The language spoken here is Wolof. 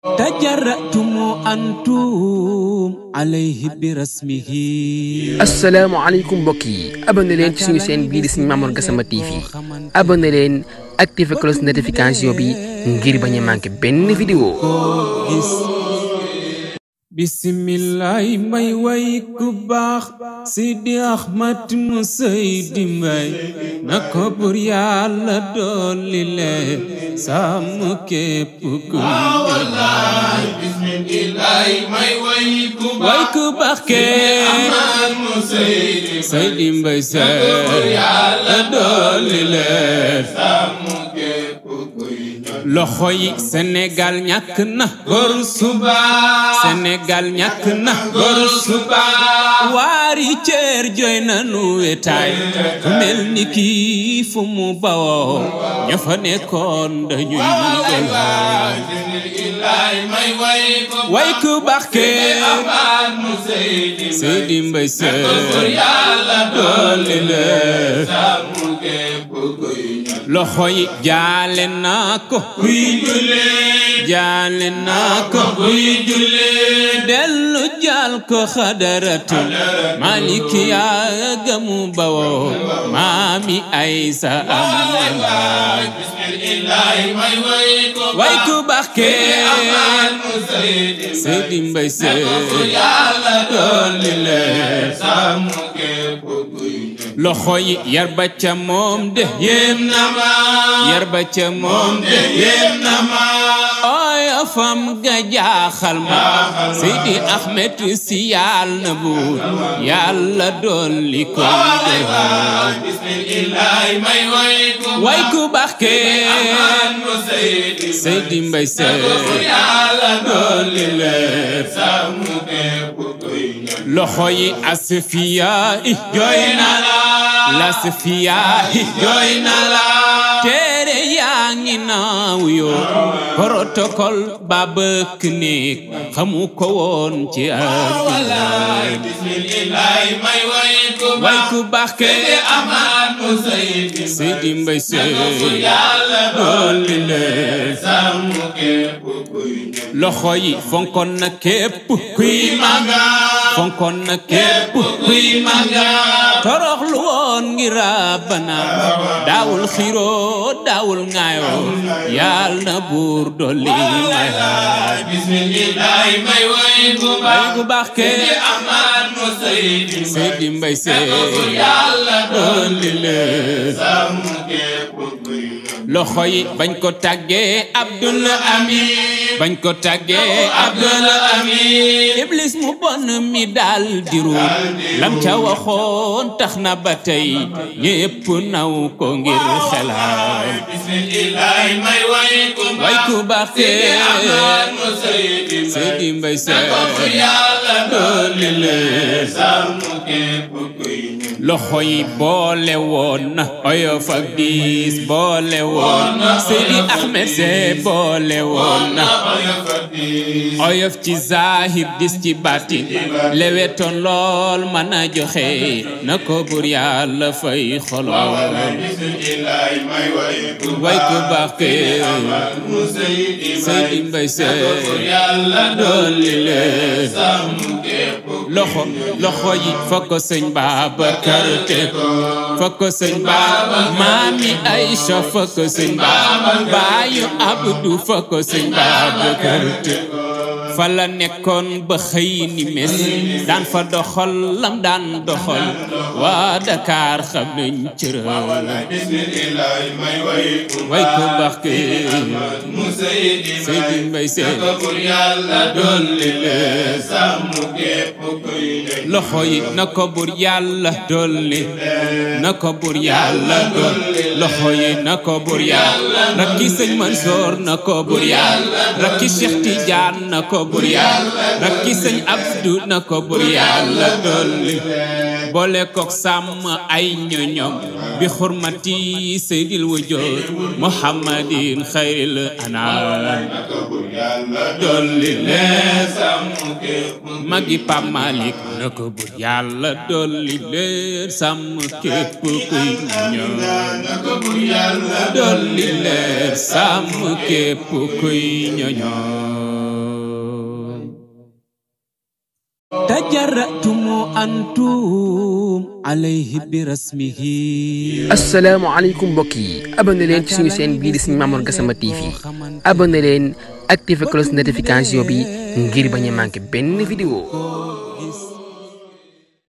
تجرأتم أنتم عليه برسمه. السلام عليكم بوكي abonné leen ci suñu chaîne bii di Serigne Mamour Gassama TV abonné leen activé cloche notification bi ngir bañ a manqué benn vidéo. bismillah may way ku baax Sidi Ahmad mu Seydi Mbay na ko bur Yàlla dolli leen sàmm képp ku wallaay bismillah may way ku baax ke Ahmad mu Seydi Mbay na ko bur Yàlla dolli leen sàmm képp ku loxo yi Sénégal ñàkk na góor suba Sénégal ñàkk na góor suba waari ceer jooy na nu wetaay ku mel ni kii fu mu bawoo ña fa nekkoon dañuy way ku baax ke Seydi Mbay Yàlla dolli leen loxo yi jaale naa ko kuy julli jaale naa ko kuy julli dellu jaal ko xadaratul malikiya gamu bawoo maami Aysa am way ku baax ke Seydi Mbay Yàlla dolli leen loxo yi yar ba ca moom de yéem na ma yar ba ca moom de yéem na ma ooy fam ga jaaxal ma Seydi Ahmed Si Yàlla na buur Yàlla dolli ko bismillah may way ku baax ke Seydi Mbay Yàlla dolli leen loxo yi Asfiya jooy na la Asfiya jooy na la téere yaa ngi naaw yoo protocole ba bëkk néeg xamu ko woon ci àddina bismillah may way ku baax ke Ahmad mu Seydi Mbay Yàlla dolli leen loxo yi fonkoon na képp kuy maga fonkoon na képp kuy maga toroxlu woon ngir Rabbana daawul xiroo daawul ŋaayoo Yàlla na buur dolli bismillah may way ku baax ke Ahmad mu Seydi Mbay Yàlla dolli leen loxo yi bañ ko tàggee Abdul Amin bañ ko tàggee Abdul Amin Iblis mu bon mi daal diru lam ca waxoon tax na ba tey ñépp naw ko ngir xelaat bismillah may way ku baax ke Seydi Mbay Yàlla dolli leen loxo yi boole woon na oyof ak diis boole woon Seydi Ahmed boole woon na oyof ci zahir dis ci batin lewetoon lool mën a joxe na ko bur Yàlla fay xoloon way ku baax ke Seydi Mbay Yàlla dolli leen loxo yi fokk sëñ Babacar te fokk sëñ Baba maami Aysa fokk sëñ Baba baayu Abdu fokk sëñ Babacar te fa la nekkoon ba xëy ni mes daan fa doxal lam daan doxal waa Dakar xam nañ cëram way ku baax ke Seydi Mbay Yàlla dolli leen loxo yi na ko bur Yàlla dolli na ko bur Yàlla dolli loxo yi na ko bur Yàlla rakki sëñ Mansoor na ko bur Yàlla rakki Cheikh Tidiane na ko bur Yàlla rakki sëñ Abdu na ko bur Yàlla dolli boole kook sàmm ay ñoñom bi xurmati Seydil Wujud Muhammadin xayril anam dolli leen magi Pape Malick na ko bur Yàlla dolli leen sàmm képp kuy ñoom dolli leen sàmm képp kuy ñoñoo جرأتم أنتم عليه برسمه. assalaamu aleykum mbokk yi abonné leen ci suñu chaîne bii di Serigne Mamour Gassama TV abonné leen activé cloche notification bi ngir bañ a manqué benn vidéo.